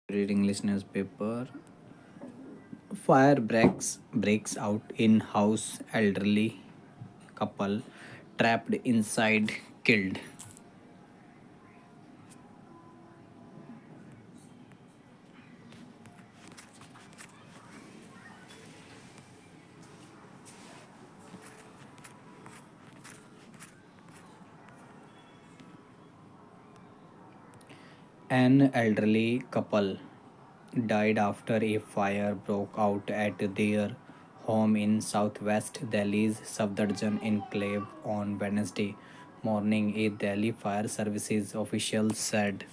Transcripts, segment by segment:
Reading listeners paper. Fire breaks out in house. Elderly couple trapped inside killed. An elderly couple died after a fire broke out at their home in southwest Delhi's Safdarjung enclave on Wednesday morning. A Delhi Fire Services official said.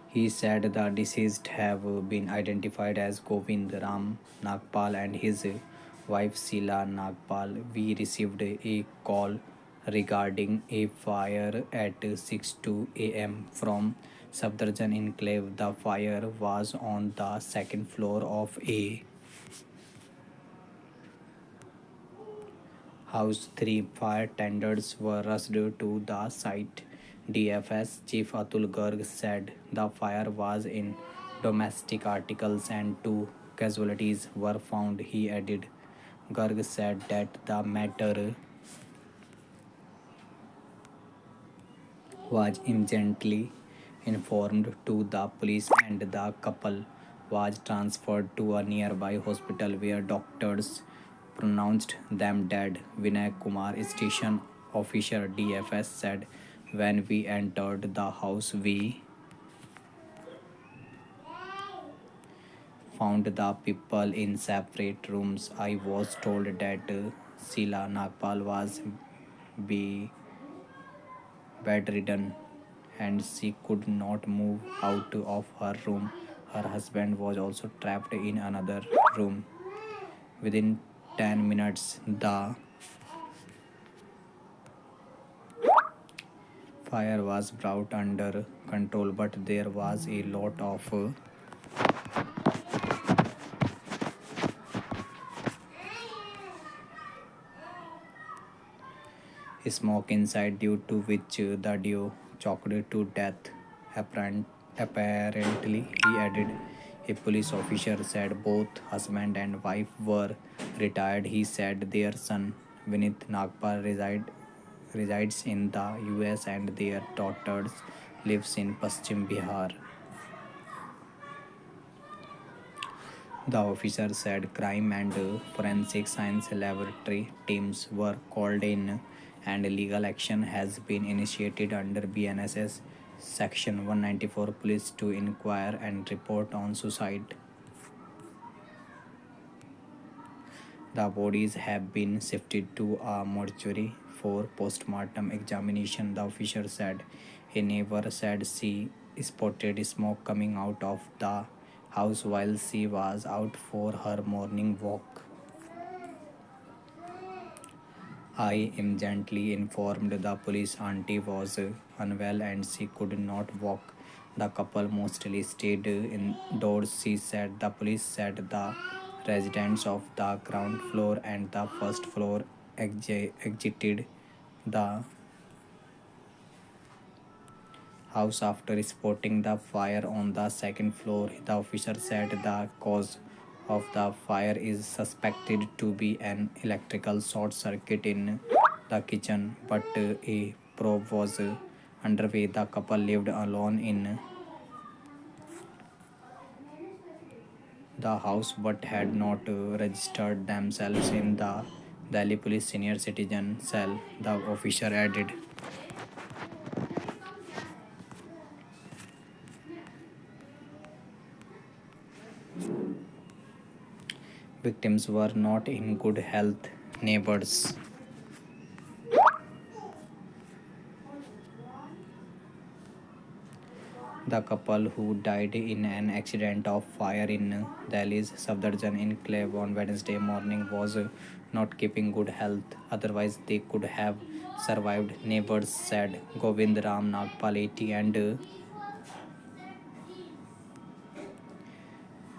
He said the deceased have been identified as Govind Ram Nagpal and his wife Sheila Nagpal. We received a call regarding a fire at 6:02 a.m. from Safdarjung Enclave. The fire was on the second floor of a house. Three fire tenders were rushed to the site. DFS Chief Atul Garg said the fire was in domestic articles and two casualties were found. He added, Garg said that the matter was immediately informed to the police and the couple was transferred to a nearby hospital where doctors pronounced them dead. Vinay Kumar, station officer DFS, said, when we entered the house, we found the people in separate rooms. I was told that Sheila Nagpal was be bedridden and she could not move out of her room. Her husband was also trapped in another room. Within 10 minutes, the fire was brought under control, but there was a lot of smoke inside, due to which the duo choked to death. Apparently, he added, a police officer said both husband and wife were retired. He said their son, Vinith Nagpal, resides in the US and their daughter lives in Paschim Bihar. The officer said crime and forensic science laboratory teams were called in and legal action has been initiated under BNSS Section 194 police to inquire and report on suicide. The bodies have been shifted to a mortuary for postmortem examination, the officer said. A neighbor said she spotted smoke coming out of the house while she was out for her morning walk. I immediately informed the police auntie was unwell and she could not walk. The couple mostly stayed indoors, she said. The police said the residents of the ground floor and the first floor exited the house after spotting the fire on the second floor. The officer said the cause of the fire is suspected to be an electrical short circuit in the kitchen, but a probe was underway. The couple lived alone in the house but had not registered themselves in the Delhi Police Senior Citizen Cell, the officer added. Victims were not in good health. Neighbors. The couple who died in an accident of fire in Delhi's Safdarjung enclave on Wednesday morning was not keeping good health. Otherwise, they could have survived, neighbors said. Govind Ram Nagpal, 80, and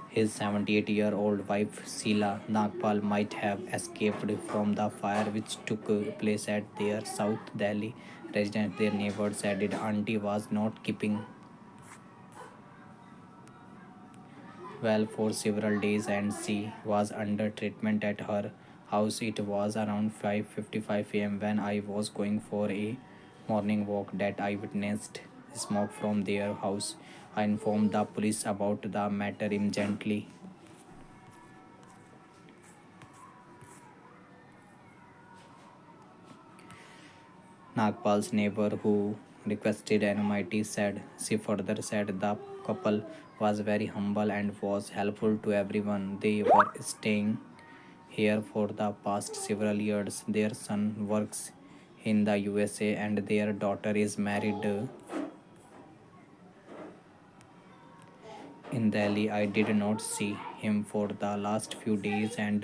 his 78-year-old wife Sheila Nagpal might have escaped from the fire which took place at their South Delhi residents. Their neighbors said it auntie was not keeping well for several days and she was under treatment at her house. It was around 5:55 am when I was going for a morning walk that I witnessed smoke from their house. I informed the police about the matter immediately. Nagpal's neighbor, who requested anonymity, said she further said the couple was very humble and was helpful to everyone. They were staying here for the past several years. Their son works in the USA and their daughter is married in Delhi. I did not see him for the last few days, and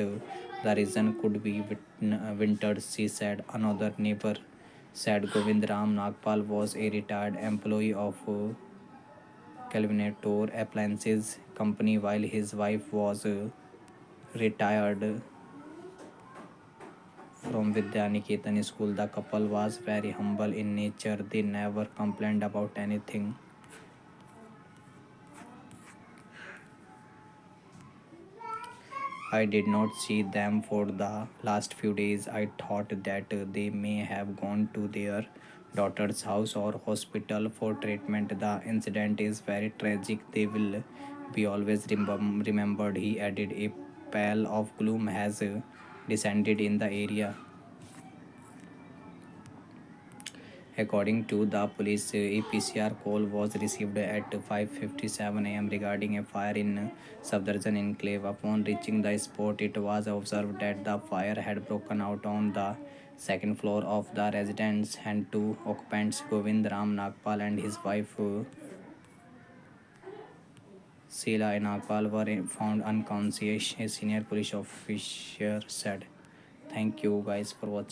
the reason could be winters, she said. Another neighbor said Govind Ram Nagpal was a retired employee of Kelvinator Appliances Company while his wife was retired from Vidyaniketan school. The couple was very humble in nature. They never complained about anything. I did not see them for the last few days. I thought that they may have gone to their daughter's house or hospital for treatment. The incident is very tragic. They will be always remembered. He added, a pall of gloom has descended in the area. According to the police, a PCR call was received at 5:57 am regarding a fire in Safdarjung enclave. Upon reaching the spot, it was observed that the fire had broken out on the second floor of the residence, and two occupants, Govind Ram Nagpal and his wife Sheila Nagpal, were found unconscious. A senior police officer said. Thank you guys for watching.